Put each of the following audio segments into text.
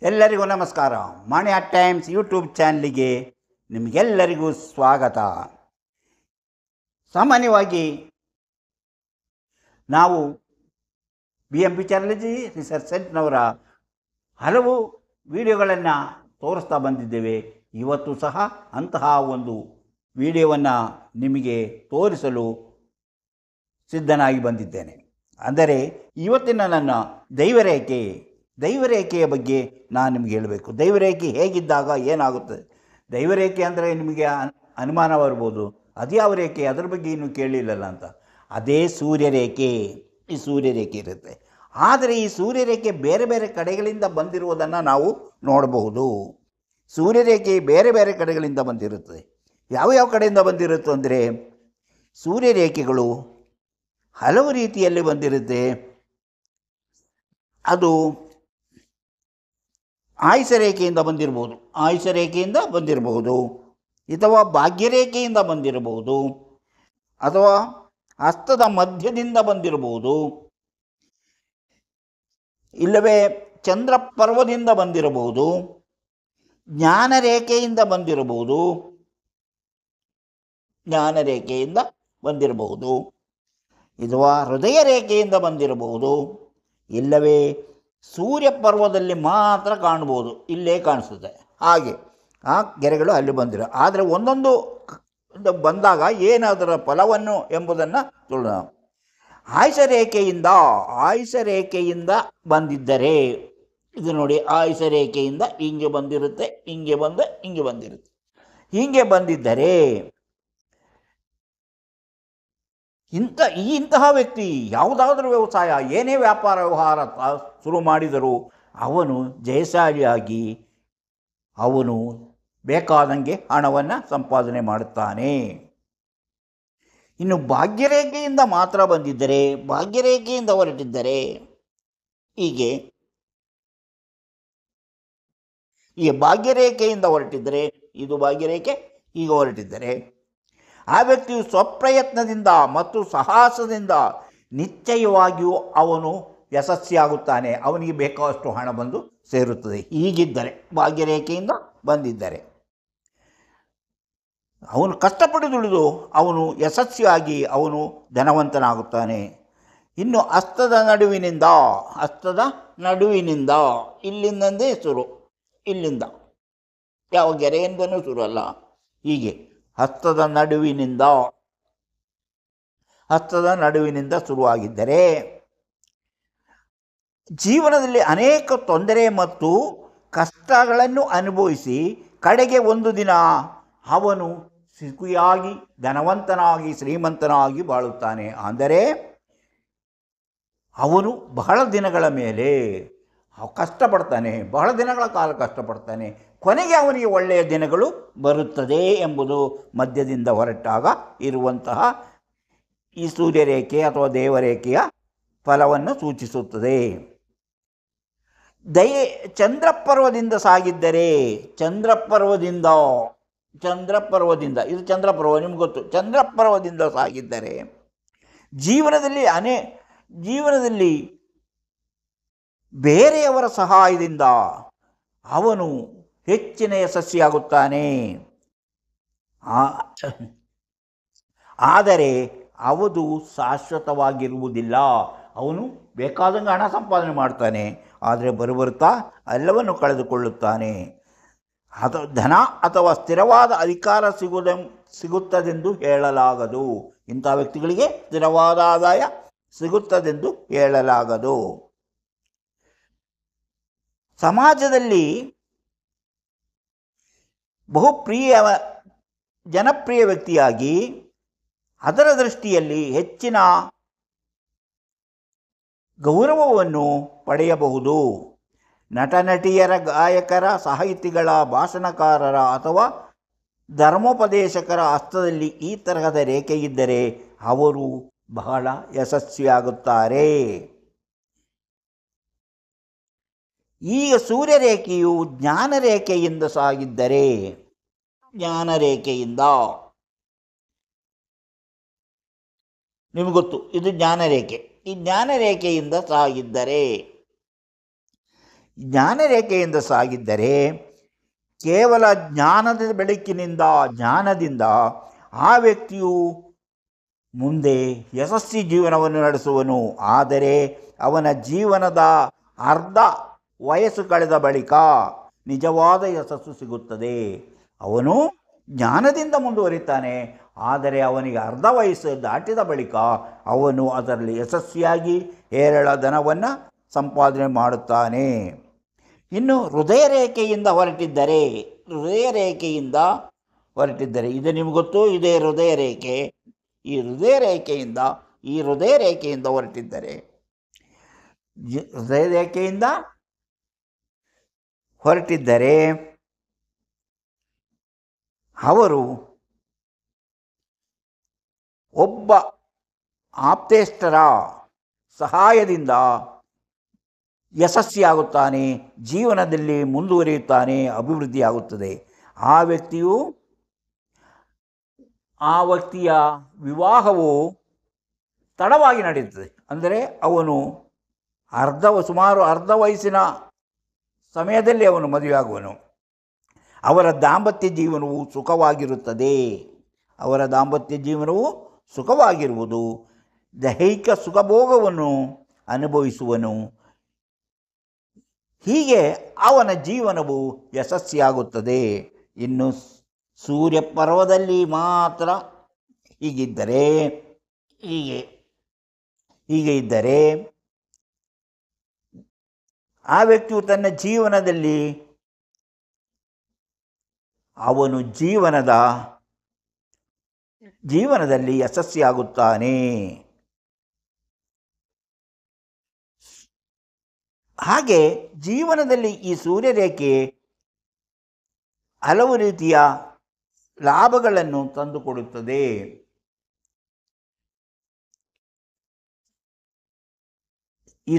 ಎಲ್ಲರಿಗೂ ನಮಸ್ಕಾರ. ಮಾಣಿಯ times YouTube ಚಾನಲ್ಗೆ ನಿಮಗೆಲ್ಲರಿಗೂ ಸ್ವಾಗತ. ಸಾಮಾನ್ಯವಾಗಿ ನಾವು BMP ಚಾರ್ಲಜಿ ರಿಸರ್ಚ್ ಸೆಂಟರ್ನವರ ಹಲವು ವಿಡಿಯೋಗಳನ್ನು ತೋರಿಸ್ತಾ ಬಂದಿದ್ದೇವೆ. ಇವತ್ತು ಸಹ ಅಂತಹ ಒಂದು ವಿಡಿಯೋವನ್ನು ನಿಮಗೆ ತೋರಿಸಲು ಸಿದ್ಧನಾಗಿ ಬಂದಿದ್ದೇನೆ. ಅಂದರೆ ಇವತ್ತಿನ ನನ್ನ ದೈವರೇಖೆಯ ಬಗ್ಗೆ ನಾನು ನಿಮಗೆ ಹೇಳಬೇಕು. ದೈವರೇಖೆ ಹೇಗಿದ್ದಾಗ ಏನಾಗುತ್ತದೆ? ದೈವರೇಖೆ ಅಂದರೆ ನಿಮಗೆ ಅನುಮಾನ ಬರ್ಬೋದು, ಅದ್ಯಾವ ರೇಖೆ, ಅದರ ಬಗ್ಗೆ ಇನ್ನೂ ಕೇಳಿಲ್ಲಲ್ಲ ಅಂತ. ಅದೇ ಸೂರ್ಯರೇಖೆ. ಈ ಸೂರ್ಯರೇಖೆ ಇರುತ್ತೆ. ಆದರೆ ಈ ಸೂರ್ಯರೇಖೆ ಬೇರೆ ಬೇರೆ ಕಡೆಗಳಿಂದ ಬಂದಿರುವುದನ್ನು ನಾವು ನೋಡಬಹುದು. ಸೂರ್ಯರೇಖೆ ಬೇರೆ ಬೇರೆ ಕಡೆಗಳಿಂದ ಬಂದಿರುತ್ತದೆ. ಯಾವ ಕಡೆಯಿಂದ ಬಂದಿರುತ್ತೆ ಅಂದರೆ, ಸೂರ್ಯರೇಖೆಗಳು ಹಲವು ರೀತಿಯಲ್ಲಿ ಬಂದಿರುತ್ತೆ. ಅದು ಆಯುಷರೇಖೆಯಿಂದ ಬಂದಿರಬಹುದು, ಅಥವಾ ಭಾಗ್ಯರೇಖೆಯಿಂದ ಬಂದಿರಬಹುದು, ಅಥವಾ ಹಸ್ತದ ಮಧ್ಯದಿಂದ ಬಂದಿರಬಹುದು, ಇಲ್ಲವೇ ಚಂದ್ರಪರ್ವದಿಂದ ಬಂದಿರಬಹುದು, ಜ್ಞಾನರೇಖೆಯಿಂದ ಬಂದಿರಬಹುದು, ಅಥವಾ ಹೃದಯ ರೇಖೆಯಿಂದ ಬಂದಿರಬಹುದು, ಇಲ್ಲವೇ ಸೂರ್ಯ ಪರ್ವದಲ್ಲಿ ಮಾತ್ರ ಕಾಣ್ಬೋದು, ಇಲ್ಲೇ ಕಾಣಿಸುತ್ತೆ. ಹಾಗೆ ಆ ಗೆರೆಗಳು ಅಲ್ಲಿ ಬಂದಿರೋ. ಆದರೆ ಒಂದೊಂದು ಬಂದಾಗ ಏನಾದರ ಫಲವನ್ನು ಎಂಬುದನ್ನು ತಿಳಿದ. ಆಯುಷರೇಖೆಯಿಂದ ಬಂದಿದ್ದರೆ, ಇದು ನೋಡಿ, ಆಯುಷರೇಖೆಯಿಂದ ಹಿಂಗೆ ಬಂದಿರುತ್ತೆ, ಹಿಂಗೆ ಬಂದಿರುತ್ತೆ. ಹೀಗೆ ಬಂದಿದ್ದರೆ ಇಂತಹ ವ್ಯಕ್ತಿ ಯಾವುದಾದ್ರೂ ವ್ಯವಸಾಯ, ಏನೇ ವ್ಯಾಪಾರ ವ್ಯವಹಾರ ಶುರು ಮಾಡಿದರೂ ಅವನು ಜಯಶಾಲಿಯಾಗಿ ಅವನು ಬೇಕಾದಂಗೆ ಹಣವನ್ನು ಸಂಪಾದನೆ ಮಾಡುತ್ತಾನೆ. ಇನ್ನು ಭಾಗ್ಯರೇಖೆಯಿಂದ ಮಾತ್ರ ಬಂದಿದ್ದರೆ, ಭಾಗ್ಯರೇಖೆಯಿಂದ ಹೊರಟಿದ್ದರೆ, ಹೀಗೆ ಭಾಗ್ಯರೇಖೆಯಿಂದ ಹೊರಟಿದ್ದರೆ, ಇದು ಭಾಗ್ಯರೇಖೆ, ಈಗ ಹೊರಟಿದ್ದರೆ ಆ ವ್ಯಕ್ತಿಯು ಸ್ವಪ್ರಯತ್ನದಿಂದ ಮತ್ತು ಸಾಹಸದಿಂದ ನಿಶ್ಚಯವಾಗಿಯೂ ಅವನು ಯಶಸ್ವಿಯಾಗುತ್ತಾನೆ. ಅವನಿಗೆ ಬೇಕಾದಷ್ಟು ಹಣ ಬಂದು ಸೇರುತ್ತದೆ. ಹೀಗಿದ್ದರೆ, ಭಾಗ್ಯರೇಖೆಯಿಂದ ಬಂದಿದ್ದರೆ ಅವನು ಕಷ್ಟಪಟ್ಟು ದುಡಿದು ಅವನು ಯಶಸ್ವಿಯಾಗಿ ಅವನು ಧನವಂತನಾಗುತ್ತಾನೆ. ಇನ್ನು ಹಸ್ತದ ನಡುವಿನಿಂದ ಇಲ್ಲಿಂದೇ ಶುರು, ಇಲ್ಲಿಂದ ಯಾವ ಗೆರೆಯಿಂದನೂ ಶುರು ಅಲ್ಲ, ಹೀಗೆ ಹಸ್ತದ ನಡುವಿನಿಂದ ಶುರುವಾಗಿದ್ದರೆ ಜೀವನದಲ್ಲಿ ಅನೇಕ ತೊಂದರೆ ಮತ್ತು ಕಷ್ಟಗಳನ್ನು ಅನುಭವಿಸಿ ಕಡೆಗೆ ಒಂದು ದಿನ ಅವನು ಸುಖಿಯಾಗಿ ಧನವಂತನಾಗಿ ಶ್ರೀಮಂತನಾಗಿ ಬಾಳುತ್ತಾನೆ. ಅಂದರೆ ಅವನು ಬಹಳ ದಿನಗಳ ಮೇಲೆ ಕಷ್ಟಪಡ್ತಾನೆ, ಬಹಳ ದಿನಗಳ ಕಾಲ ಕಷ್ಟಪಡ್ತಾನೆ. ಕೊನೆಗೆ ಅವನಿಗೆ ಒಳ್ಳೆಯ ದಿನಗಳು ಬರುತ್ತದೆ ಎಂಬುದು ಮಧ್ಯದಿಂದ ಹೊರಟಾಗ ಇರುವಂತಹ ಈ ಸೂರ್ಯರೇಖೆ ಅಥವಾ ದೇವರೇಖೆಯ ಫಲವನ್ನು ಸೂಚಿಸುತ್ತದೆ. ಚಂದ್ರಪರ್ವದಿಂದ ಸಾಗಿದ್ದರೆ, ಚಂದ್ರಪರ್ವದಿಂದ ಇದು ಚಂದ್ರಪರ್ವ, ನಿಮ್ಗೆ ಗೊತ್ತು. ಚಂದ್ರಪರ್ವದಿಂದ ಸಾಗಿದ್ದರೆ ಜೀವನದಲ್ಲಿ ಬೇರೆಯವರ ಸಹಾಯದಿಂದ ಅವನು ಹೆಚ್ಚಿನ ಯಶಸ್ವಿಯಾಗುತ್ತಾನೆ. ಆದರೆ ಅದು ಶಾಶ್ವತವಾಗಿರುವುದಿಲ್ಲ. ಅವನು ಬೇಕಾದಂಗೆ ಹಣ ಸಂಪಾದನೆ ಮಾಡ್ತಾನೆ, ಆದರೆ ಬರುತ್ತಾ ಎಲ್ಲವನ್ನು ಕಳೆದುಕೊಳ್ಳುತ್ತಾನೆ. ಧನ ಅಥವಾ ಸ್ಥಿರವಾದ ಅಧಿಕಾರ ಸಿಗುತ್ತದೆಂದು ಹೇಳಲಾಗದು. ಇಂಥ ವ್ಯಕ್ತಿಗಳಿಗೆ ಸ್ಥಿರವಾದ ಆದಾಯ ಸಿಗುತ್ತದೆಂದು ಹೇಳಲಾಗದು. ಸಮಾಜದಲ್ಲಿ ಜನಪ್ರಿಯ ವ್ಯಕ್ತಿಯಾಗಿ ಅದರ ದೃಷ್ಟಿಯಲ್ಲಿ ಹೆಚ್ಚಿನ ಗೌರವವನ್ನು ಪಡೆಯಬಹುದು. ನಟನಟಿಯರ, ಗಾಯಕರ, ಸಾಹಿತಿಗಳ, ಭಾಷಣಕಾರರ ಅಥವಾ ಧರ್ಮೋಪದೇಶಕರ ಹಸ್ತದಲ್ಲಿ ಈ ತರಹದ ರೇಖೆ ಇದ್ದರೆ ಅವರು ಬಹಳ ಯಶಸ್ವಿಯಾಗುತ್ತಾರೆ. ಈಗ ಸೂರ್ಯರೇಖೆಯು ಜ್ಞಾನರೇಖೆಯಿಂದ ಸಾಗಿದ್ದರೆ, ನಿಮಗೆ ಗೊತ್ತು, ಇದು ಜ್ಞಾನರೇಖೆ. ಈ ಜ್ಞಾನರೇಖೆಯಿಂದ ಸಾಗಿದ್ದರೆ ಜ್ಞಾನರೇಖೆಯಿಂದ ಸಾಗಿದ್ದರೆ ಕೇವಲ ಜ್ಞಾನದಿಂದ ಆ ವ್ಯಕ್ತಿಯು ಮುಂದೆ ಯಶಸ್ವಿ ಜೀವನವನ್ನು ನಡೆಸುವನು. ಆದರೆ ಅವನ ಜೀವನದ ಅರ್ಧ ವಯಸ್ಸು ಕಳೆದ ಬಳಿಕ ನಿಜವಾದ ಯಶಸ್ಸು ಸಿಗುತ್ತದೆ. ಅವನು ಜ್ಞಾನದಿಂದ ಮುಂದುವರಿತಾನೆ, ಆದರೆ ಅವನಿಗೆ ಅರ್ಧ ವಯಸ್ಸು ದಾಟಿದ ಬಳಿಕ ಅವನು ಅದರಲ್ಲಿ ಯಶಸ್ವಿಯಾಗಿ ಹೇರಳ ಧನವನ್ನು ಸಂಪಾದನೆ ಮಾಡುತ್ತಾನೆ. ಇನ್ನು ಹೃದಯ ರೇಖೆಯಿಂದ ಹೊರಟಿದ್ದರೆ ಇದು ನಿಮ್ಗೆ ಗೊತ್ತು, ಇದೇ ಹೃದಯ ರೇಖೆ. ಈ ಹೃದಯ ರೇಖೆಯಿಂದ ಹೊರಟಿದ್ದರೆ ಅವರು ಒಬ್ಬ ಆಪ್ತೇಷ್ಟರ ಸಹಾಯದಿಂದ ಯಶಸ್ವಿಯಾಗುತ್ತಾನೆ, ಜೀವನದಲ್ಲಿ ಮುಂದುವರಿಯುತ್ತಾನೆ, ಅಭಿವೃದ್ಧಿಯಾಗುತ್ತದೆ. ಆ ವ್ಯಕ್ತಿಯ ವಿವಾಹವು ತಡವಾಗಿ ನಡೆಯುತ್ತದೆ. ಅಂದರೆ ಅವನು ಸುಮಾರು ಅರ್ಧ ವಯಸ್ಸಿನ ಸಮಯದಲ್ಲಿ ಅವನು ಮದುವೆಯಾಗುವನು. ಅವರ ದಾಂಪತ್ಯ ಜೀವನವು ಸುಖವಾಗಿರುವುದು, ದೈಹಿಕ ಸುಖಭೋಗವನ್ನು ಅನುಭವಿಸುವನು. ಹೀಗೆ ಅವನ ಜೀವನವು ಯಶಸ್ವಿಯಾಗುತ್ತದೆ. ಇನ್ನು ಸೂರ್ಯ ಪರ್ವದಲ್ಲಿ ಮಾತ್ರ ಹೀಗೆ ಇದ್ದರೆ ಆ ವ್ಯಕ್ತಿಯು ತನ್ನ ಜೀವನದಲ್ಲಿ ಅವನು ಜೀವನದಲ್ಲಿ ಯಶಸ್ವಿಯಾಗುತ್ತಾನೆ. ಹಾಗೆ ಜೀವನದಲ್ಲಿ ಈ ಸೂರ್ಯರೇಖೆ ಹಲವು ರೀತಿಯ ಲಾಭಗಳನ್ನು ತಂದುಕೊಡುತ್ತದೆ. ಈ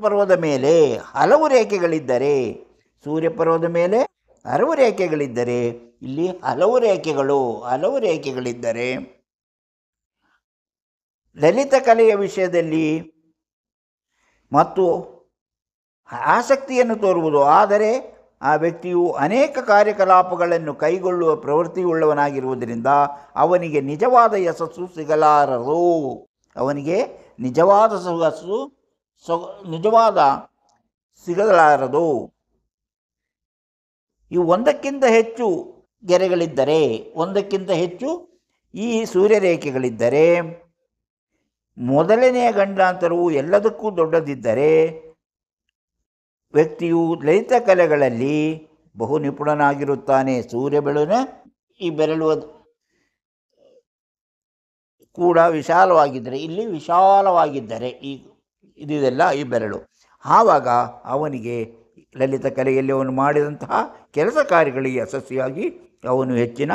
ಪರ್ವದ ಮೇಲೆ ಹಲವು ರೇಖೆಗಳಿದ್ದರೆ, ಇಲ್ಲಿ ಹಲವು ರೇಖೆಗಳಿದ್ದರೆ ಲಲಿತ ಕಲೆಯ ವಿಷಯದಲ್ಲಿ ಮತ್ತು ಆಸಕ್ತಿಯನ್ನು ತೋರುವುದು. ಆದರೆ ಆ ವ್ಯಕ್ತಿಯು ಅನೇಕ ಕಾರ್ಯಕಲಾಪಗಳನ್ನು ಕೈಗೊಳ್ಳುವ ಪ್ರವೃತ್ತಿಯುಳ್ಳವನಾಗಿರುವುದರಿಂದ ಅವನಿಗೆ ನಿಜವಾದ ಯಶಸ್ಸು ಸಿಗಲಾರದು. ಇವು ಒಂದಕ್ಕಿಂತ ಹೆಚ್ಚು ಈ ಸೂರ್ಯರೇಖೆಗಳಿದ್ದರೆ, ಮೊದಲನೆಯ ಗಂಡಾಂತರವು ಎಲ್ಲದಕ್ಕೂ ದೊಡ್ಡದಿದ್ದರೆ ವ್ಯಕ್ತಿಯು ಲಲಿತ ಕಲೆಗಳಲ್ಲಿ ಬಹು ನಿಪುಣನಾಗಿರುತ್ತಾನೆ. ಸೂರ್ಯ ಬೆರಳಿನ ಈ ಬೆರಳು ಕೂಡ ವಿಶಾಲವಾಗಿದ್ದರೆ ಇದೆಲ್ಲ ಈ ಬೆರಳು, ಆವಾಗ ಅವನಿಗೆ ಲಲಿತ ಕಲೆಯಲ್ಲಿ ಅವನು ಮಾಡಿದಂತಹ ಕೆಲಸ ಕಾರ್ಯಗಳಿಗೆ ಯಶಸ್ವಿಯಾಗಿ ಅವನು ಹೆಚ್ಚಿನ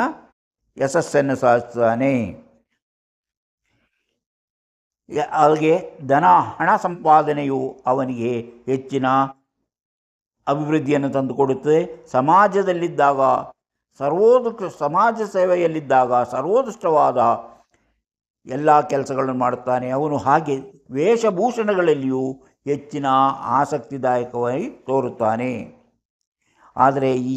ಯಶಸ್ಸನ್ನು ಸಾಧಿಸ್ತಾನೆ. ಹಾಗೆ ಹಣ ಸಂಪಾದನೆಯು ಅವನಿಗೆ ಹೆಚ್ಚಿನ ಅಭಿವೃದ್ಧಿಯನ್ನು ತಂದುಕೊಡುತ್ತದೆ. ಸಮಾಜ ಸೇವೆಯಲ್ಲಿದ್ದಾಗ ಸರ್ವೋತ್ಕೃಷ್ಟವಾದ ಎಲ್ಲ ಕೆಲಸಗಳನ್ನು ಮಾಡುತ್ತಾನೆ. ಅವನು ಹಾಗೆ ವೇಷಭೂಷಣಗಳಲ್ಲಿಯೂ ಹೆಚ್ಚಿನ ಆಸಕ್ತಿದಾಯಕವಾಗಿ ತೋರುತ್ತಾನೆ. ಆದರೆ ಈ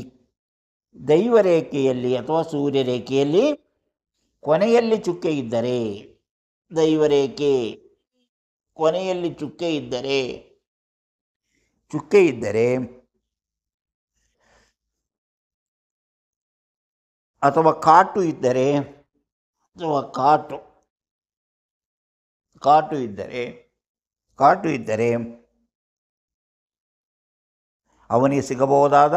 ದೈವರೇಖೆಯಲ್ಲಿ ಅಥವಾ ಸೂರ್ಯರೇಖೆಯಲ್ಲಿ ಕೊನೆಯಲ್ಲಿ ಚುಕ್ಕೆ ಇದ್ದರೆ ಅಥವಾ ಕಾಟು ಇದ್ದರೆ ಅವನಿಗೆ ಸಿಗಬಹುದಾದ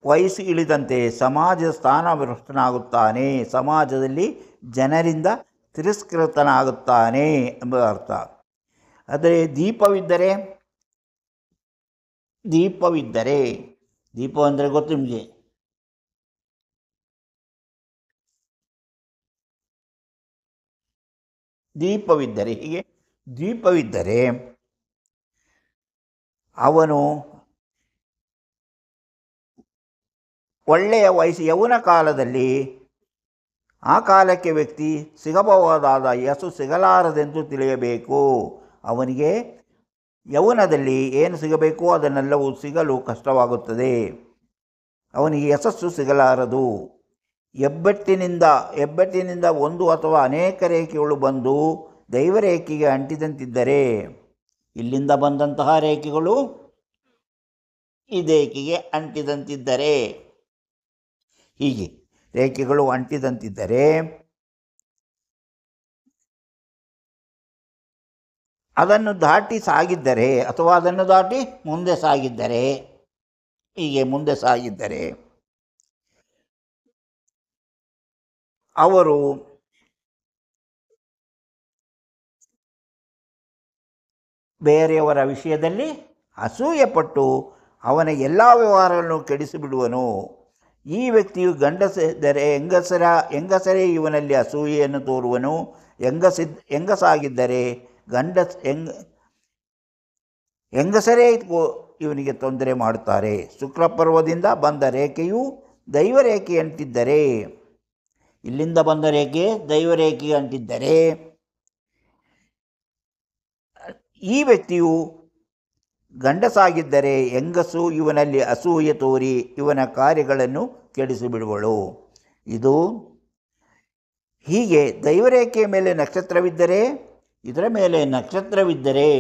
ವಯಸ್ಸು ಇಳಿದಂತೆ ಸಮಾಜ ಸ್ಥಾನಭ್ರಷ್ಟನಾಗುತ್ತಾನೆ, ಸಮಾಜದಲ್ಲಿ ಜನರಿಂದ ತಿರಸ್ಕೃತನಾಗುತ್ತಾನೆ ಎಂಬ ಅರ್ಥ. ಆದರೆ ದೀಪವಿದ್ದರೆ ದೀಪ ಅಂದರೆ ಗೊತ್ತು ನಿಮಗೆ, ದೀಪವಿದ್ದರೆ ಅವನು ಒಳ್ಳೆಯ ವಯಸ್ಸು ಯೌವನ ಕಾಲದಲ್ಲಿ ಆ ಕಾಲಕ್ಕೆ ವ್ಯಕ್ತಿ ಸಿಗಬಹುದಾದ ಯಶಸ್ಸು ಸಿಗಲಾರದೆಂದು ತಿಳಿಯಬೇಕು. ಅವನಿಗೆ ಯೌವನದಲ್ಲಿ ಏನು ಸಿಗಬೇಕೋ ಅದನ್ನೆಲ್ಲವೂ ಸಿಗಲು ಕಷ್ಟವಾಗುತ್ತದೆ. ಅವನಿಗೆ ಯಶಸ್ಸು ಸಿಗಲಾರದು. ಹೆಬ್ಬೆಟ್ಟಿನಿಂದ ಒಂದು ಅಥವಾ ಅನೇಕ ರೇಖೆಗಳು ಬಂದು ದೈವರೇಖೆಗೆ ಅಂಟಿದಂತಿದ್ದರೆ, ಇಲ್ಲಿಂದ ಬಂದಂತಹ ರೇಖೆಗಳು ಈ ರೇಖೆಗೆ ಅಂಟಿದಂತಿದ್ದರೆ, ಹೀಗೆ ರೇಖೆಗಳು ಅಂಟಿದಂತಿದ್ದರೆ ಅದನ್ನು ದಾಟಿ ಸಾಗಿದ್ದರೆ ಅಥವಾ ಅದನ್ನು ದಾಟಿ ಮುಂದೆ ಸಾಗಿದ್ದರೆ, ಹೀಗೆ ಮುಂದೆ ಸಾಗಿದ್ದರೆ ಅವರು ಬೇರೆಯವರ ವಿಷಯದಲ್ಲಿ ಅಸೂಯೆಪಟ್ಟು ಅವನ ಎಲ್ಲ ವ್ಯವಹಾರಗಳನ್ನು ಕೆಡಿಸಿಬಿಡುವನು. ಈ ವ್ಯಕ್ತಿಯು ಗಂಡಸಿದ್ದರೆ ಹೆಂಗಸರೇ ಇವನಲ್ಲಿ ಅಸೂಯೆಯನ್ನು ತೋರುವನು. ಹೆಂಗಸಾಗಿದ್ದರೆ ಹೆಂಗಸರೇ ಇವನಿಗೆ ತೊಂದರೆ ಮಾಡುತ್ತಾರೆ. ಶುಕ್ರಪರ್ವದಿಂದ ಬಂದ ರೇಖೆಯು ದೈವರೇಖೆ ಅಂಟಿದ್ದರೆ, ಇಲ್ಲಿಂದ ಬಂದ ರೇಖೆ ದೈವರೇಖೆಗೆ ಅಂಟಿದ್ದರೆ ಈ ವ್ಯಕ್ತಿಯು ಗಂಡಸಾಗಿದ್ದರೆ ಹೆಂಗಸು ಇವನಲ್ಲಿ ಅಸೂಯೆ ತೋರಿ ಇವನ ಕಾರ್ಯಗಳನ್ನು ಕೆಡಿಸಿಬಿಡುವಳು. ಇದು ಹೀಗೆ ದೈವರೇಖೆಯ ಮೇಲೆ ನಕ್ಷತ್ರವಿದ್ದರೆ, ಇದರ ಮೇಲೆ ನಕ್ಷತ್ರವಿದ್ದರೆ,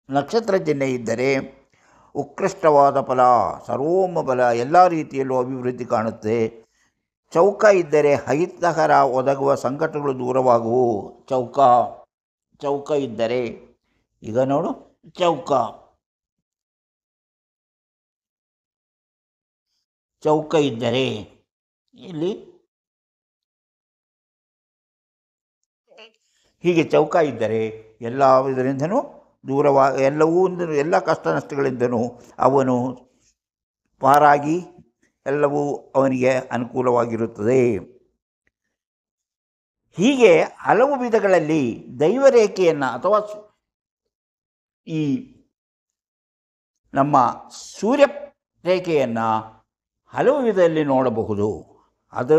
ನಕ್ಷತ್ರ ಚಿಹ್ನೆ ಇದ್ದರೆ ಉತ್ಕೃಷ್ಟವಾದ ಫಲ, ಸರ್ವೋಮ ಫಲ, ಎಲ್ಲ ರೀತಿಯಲ್ಲೂ ಅಭಿವೃದ್ಧಿ ಕಾಣುತ್ತೆ. ಚೌಕ ಇದ್ದರೆ ಅಹಿತಕರ ಒದಗುವ ಸಂಕಟಗಳು ದೂರವಾಗುವು. ಚೌಕ ಇದ್ದರೆ, ಈಗ ನೋಡು, ಚೌಕ ಇದ್ದರೆ ಇಲ್ಲಿ ಹೀಗೆ ಚೌಕ ಇದ್ದರೆ ಎಲ್ಲ ಇದರಿಂದನೂ ಎಲ್ಲ ಕಷ್ಟ ನಷ್ಟಗಳಿಂದನೂ ಅವನು ಪಾರಾಗಿ ಎಲ್ಲವೂ ಅವನಿಗೆ ಅನುಕೂಲವಾಗಿರುತ್ತದೆ. ಹೀಗೆ ಹಲವು ವಿಧಗಳಲ್ಲಿ ದೈವರೇಖೆಯನ್ನು ಅಥವಾ ಈ ನಮ್ಮ ಸೂರ್ಯ ರೇಖೆಯನ್ನು ಹಲವು ವಿಧದಲ್ಲಿ ನೋಡಬಹುದು. ಅದು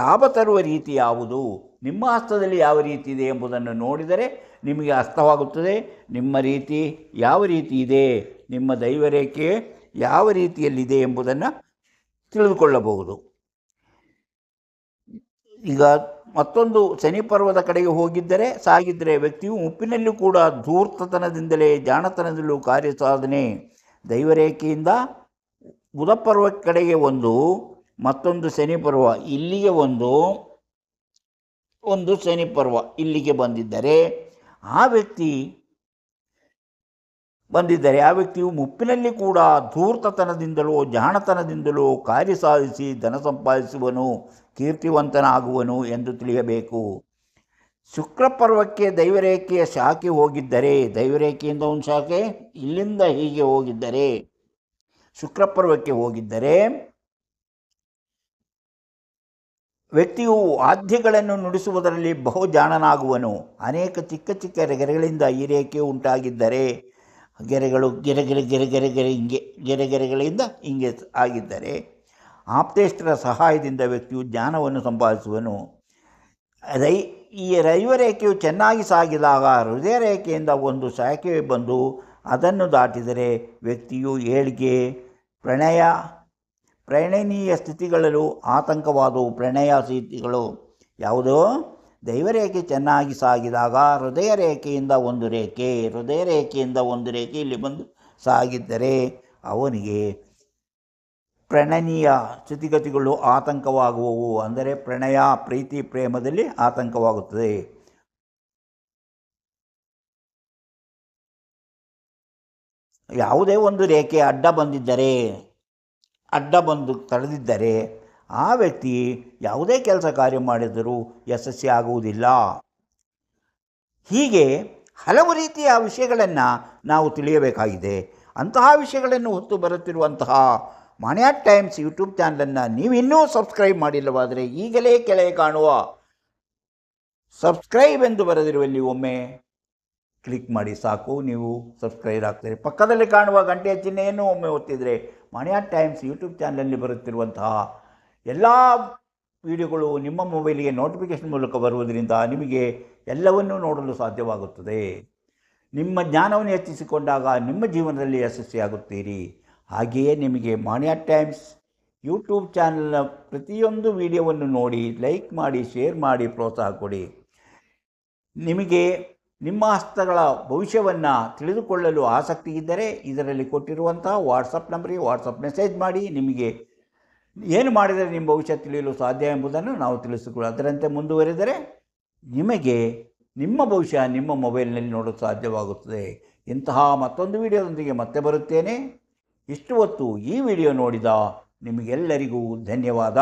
ಲಾಭ ತರುವ ರೀತಿ ಯಾವುದು, ನಿಮ್ಮ ಹಸ್ತದಲ್ಲಿ ಯಾವ ರೀತಿ ಇದೆ ಎಂಬುದನ್ನು ನೋಡಿದರೆ ನಿಮಗೆ ಅರ್ಥವಾಗುತ್ತದೆ. ನಿಮ್ಮ ರೀತಿ ಯಾವ ರೀತಿ ಇದೆ, ನಿಮ್ಮ ದೈವರೇಖೆ ಯಾವ ರೀತಿಯಲ್ಲಿದೆ ಎಂಬುದನ್ನು ತಿಳಿದುಕೊಳ್ಳಬಹುದು. ಈಗ ಮತ್ತೊಂದು ಶನಿ ಪರ್ವದ ಕಡೆಗೆ ಸಾಗಿದ್ದರೆ ವ್ಯಕ್ತಿಯು ಮುಪ್ಪಿನಲ್ಲೂ ಕೂಡ ಧೂರ್ತತನದಿಂದಲೇ ಜಾಣತನದಲ್ಲೂ ಕಾರ್ಯಸಾಧನೆ. ದೈವರೇಖೆಯಿಂದ ಬುಧ ಪರ್ವ ಕಡೆಗೆ ಮತ್ತೊಂದು ಶನಿ ಪರ್ವ ಇಲ್ಲಿಗೆ ಒಂದು ಶನಿ ಪರ್ವ ಇಲ್ಲಿಗೆ ಬಂದಿದ್ದರೆ ಆ ವ್ಯಕ್ತಿಯು ಮುಪ್ಪಿನಲ್ಲಿ ಕೂಡ ಧೂರ್ತತನದಿಂದಲೋ ಜಾಣತನದಿಂದಲೋ ಕಾರ್ಯ ಸಾಧಿಸಿ ಧನ ಸಂಪಾದಿಸುವನು, ಕೀರ್ತಿವಂತನಾಗುವನು ಎಂದು ತಿಳಿಯಬೇಕು. ಶುಕ್ರಪರ್ವಕ್ಕೆ ದೈವರೇಖೆಯ ಶಾಖೆ ಹೋಗಿದ್ದರೆ, ದೈವರೇಖೆಯಿಂದ ಒಂದು ಶಾಖೆ ಇಲ್ಲಿಂದ ಹೀಗೆ ಹೋಗಿದ್ದರೆ, ಶುಕ್ರಪರ್ವಕ್ಕೆ ಹೋಗಿದ್ದರೆ ವ್ಯಕ್ತಿಯು ವಾದ್ಯಗಳನ್ನು ನುಡಿಸುವುದರಲ್ಲಿ ಬಹು ಜಾಣನಾಗುವನು. ಅನೇಕ ಚಿಕ್ಕ ಚಿಕ್ಕ ಗೆರೆಗಳಿಂದ ಈ ರೇಖೆ ಉಂಟಾಗಿದ್ದರೆ, ಗೆರೆಗಳು ಗೆರೆಗಳಿಂದ ಹಿಂಗೆ ಆಗಿದ್ದರೆ ಆಪ್ತೇಷ್ಟರ ಸಹಾಯದಿಂದ ವ್ಯಕ್ತಿಯು ಜ್ಞಾನವನ್ನು ಸಂಪಾದಿಸುವನು. ಈ ದೈವರೇಖೆಯು ಚೆನ್ನಾಗಿ ಸಾಗಿದಾಗ ಹೃದಯ ರೇಖೆಯಿಂದ ಒಂದು ಶಾಖೆ ಬಂದು ಅದನ್ನು ದಾಟಿದರೆ ವ್ಯಕ್ತಿಯು ಏಳಿಗೆ, ಪ್ರಣಯನೀಯ ಸ್ಥಿತಿಗಳಲ್ಲೂ ಆತಂಕವಾದವು. ಪ್ರಣಯ ಸ್ಥಿತಿಗಳು ಯಾವುದೋ ದೈವರೇಖೆ ಚೆನ್ನಾಗಿ ಸಾಗಿದಾಗ ಹೃದಯ ರೇಖೆಯಿಂದ ಒಂದು ರೇಖೆ ಇಲ್ಲಿ ಬಂದು ಸಾಗಿದ್ದರೆ ಅವನಿಗೆ ಪ್ರಣಯನೀಯ ಸ್ಥಿತಿಗತಿಗಳು ಆತಂಕವಾಗುವವು. ಅಂದರೆ ಪ್ರಣಯ, ಪ್ರೀತಿ, ಪ್ರೇಮದಲ್ಲಿ ಆತಂಕವಾಗುತ್ತದೆ. ಯಾವುದೇ ಒಂದು ರೇಖೆ ಅಡ್ಡ ಬಂದು ತಡೆದಿದ್ದರೆ ಆ ವ್ಯಕ್ತಿ ಯಾವುದೇ ಕೆಲಸ ಕಾರ್ಯ ಮಾಡಿದರೂ ಯಶಸ್ವಿ ಆಗುವುದಿಲ್ಲ. ಹೀಗೆ ಹಲವು ರೀತಿಯ ವಿಷಯಗಳನ್ನು ನಾವು ತಿಳಿಯಬೇಕಾಗಿದೆ. ಅಂತಹ ವಿಷಯಗಳನ್ನು ಹೊತ್ತು ಬರುತ್ತಿರುವಂತಹ ಮಾಣಿಯಾ ಟೈಮ್ಸ್ ಯೂಟ್ಯೂಬ್ ಚಾನಲನ್ನು ನೀವಿನ್ನೂ ಸಬ್ಸ್ಕ್ರೈಬ್ ಮಾಡಿಲ್ಲವಾದರೆ ಈಗಲೇ ಕೆಳಗೆ ಕಾಣುವ ಸಬ್ಸ್ಕ್ರೈಬ್ ಎಂದು ಬರೆದಿರುವಲ್ಲಿ ಒಮ್ಮೆ ಕ್ಲಿಕ್ ಮಾಡಿ ಸಾಕು, ನೀವು ಸಬ್ಸ್ಕ್ರೈಬ್ ಆಗ್ತೀರಿ. ಪಕ್ಕದಲ್ಲಿ ಕಾಣುವ ಗಂಟೆಯ ಚಿಹ್ನೆಯನ್ನು ಒಮ್ಮೆ ಒತ್ತಿದರೆ ಮಾಣಿಯಾ ಟೈಮ್ಸ್ ಯೂಟ್ಯೂಬ್ ಚಾನಲಲ್ಲಿ ಬರುತ್ತಿರುವಂತಹ ಎಲ್ಲ ವಿಡಿಯೋಗಳು ನಿಮ್ಮ ಮೊಬೈಲಿಗೆ ನೋಟಿಫಿಕೇಷನ್ ಮೂಲಕ ಬರುವುದರಿಂದ ನಿಮಗೆ ಎಲ್ಲವನ್ನೂ ನೋಡಲು ಸಾಧ್ಯವಾಗುತ್ತದೆ. ನಿಮ್ಮ ಜ್ಞಾನವನ್ನು ಹೆಚ್ಚಿಸಿಕೊಂಡಾಗ ನಿಮ್ಮ ಜೀವನದಲ್ಲಿ ಯಶಸ್ವಿಯಾಗುತ್ತೀರಿ. ಹಾಗೆಯೇ ನಿಮಗೆ ಮಾಣಿಯಾ ಟೈಮ್ಸ್ ಯೂಟ್ಯೂಬ್ ಚಾನಲ್ನ ಪ್ರತಿಯೊಂದು ವಿಡಿಯೋವನ್ನು ನೋಡಿ, ಲೈಕ್ ಮಾಡಿ, ಶೇರ್ ಮಾಡಿ, ಪ್ರೋತ್ಸಾಹ ಕೊಡಿ. ನಿಮಗೆ ನಿಮ್ಮ ಹಸ್ತಗಳ ಭವಿಷ್ಯವನ್ನು ತಿಳಿದುಕೊಳ್ಳಲು ಆಸಕ್ತಿ ಇದ್ದರೆ ಇದರಲ್ಲಿ ಕೊಟ್ಟಿರುವಂಥ ವಾಟ್ಸಪ್ ನಂಬರಿಗೆ ವಾಟ್ಸಪ್ ಮೆಸೇಜ್ ಮಾಡಿ. ನಿಮಗೆ ಏನು ಮಾಡಿದರೆ ನಿಮ್ಮ ಭವಿಷ್ಯ ತಿಳಿಯಲು ಸಾಧ್ಯ ಎಂಬುದನ್ನು ನಾವು ತಿಳಿಸಿಕೊಳ್ಳಿ. ಅದರಂತೆ ಮುಂದುವರೆದರೆ ನಿಮಗೆ ನಿಮ್ಮ ಭವಿಷ್ಯ ನಿಮ್ಮ ಮೊಬೈಲ್ನಲ್ಲಿ ನೋಡಲು ಸಾಧ್ಯವಾಗುತ್ತದೆ. ಇಂತಹ ಮತ್ತೊಂದು ವಿಡಿಯೋದೊಂದಿಗೆ ಮತ್ತೆ ಬರುತ್ತೇನೆ. ಇಷ್ಟು ಹೊತ್ತು ಈ ವಿಡಿಯೋ ನೋಡಿದ ನಿಮಗೆಲ್ಲರಿಗೂ ಧನ್ಯವಾದ.